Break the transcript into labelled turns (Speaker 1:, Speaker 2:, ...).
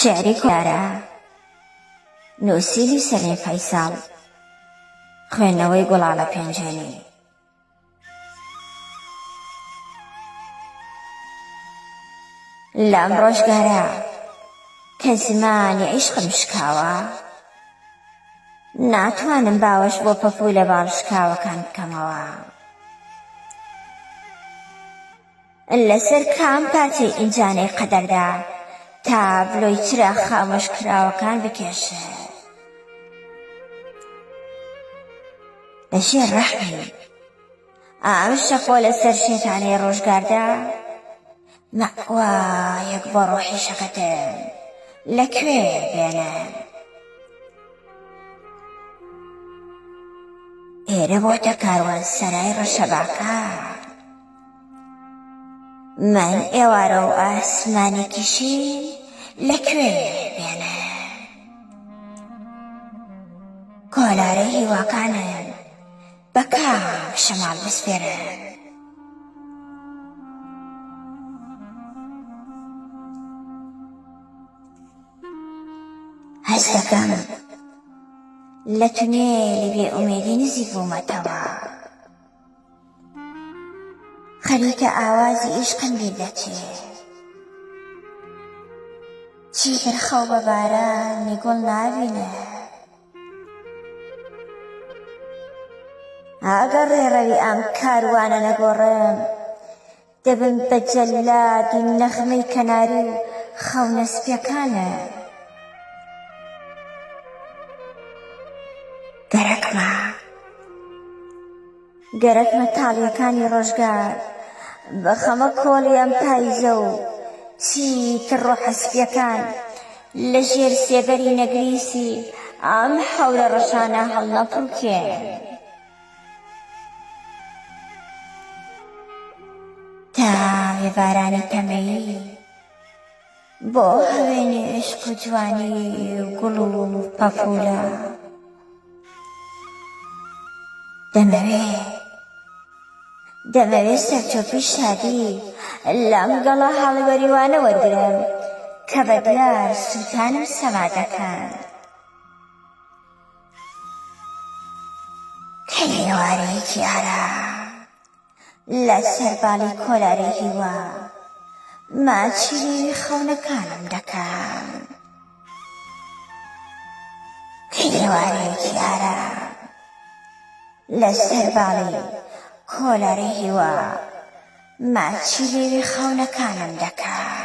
Speaker 1: شعری کۆرە نووسیلی سەرین فەیساڵ، خوێندنەوەی گوڵاڵە پێنجێنی. لەم ڕۆژگارە کە زمانی عیشقم شکاوە، ناتوانم باوەش بۆ پەپوو لە باڵ شکاوەکان بکەمەوە. لەسەر کام پارچەی ئینجانەی قەدەردا تابلۆی چرا خامۆش کراوەکان بکێشە. لەژێر ڕەحمی ئەم شەقۆ لەسەر شێتانەی ڕۆژگاردا مەوایەک بۆ ڕۆحی شەقەتم لەکوێ بێنم. ئێرە بۆتە کاروان سەرای ڕەشەباکان، من ئێوارە و ئاسمانێکیشی لەکوێ بێنم. کۆلارەی هیواکانم بە کام شەماڵ بسپێرم. هەست دەکەم لە تونێلی بێئومێدی نزیک بوومەتەوە، خەریکە ئاوازی عیشقم بیر دەچێت. چیتر خەو بە بارانی گوڵ نابینە. ئەگەر ڕێڕەوی ئەم کاروانە نەگۆڕم، دەبم بە جەلادی نەغمەی کەناری و خەونەسپیەکانە. گەرەکمە تاڵیەکانی ڕۆژگار بە خەمە کۆڵی ئەم پاییزە و چیتر ڕۆحەسپیەکان لە ژێر سێبەری نەگریسی ئەم حەورە ڕەشانە هەڵنەپڕوکێن. تاوێ بارانی تەمەیی بۆ هەوێنی عشق و جوانی و گوڵ و پەپوولە. دەمەوێت سەرچۆپی شادی لەم گەڵە هەڵوەریوانە وەرگرم کە بە دیار سووتانم سەما دەکەن. کە ئێوارەیەکی ئارام لەسەر باڵی کۆلارەی هیوا ماچی خەونەکانم دەکەم. کە ئێوارەیەکی ئارام لەسەر باڵی کۆلارەی هیوا ماچی خەونەکانم دەکەم.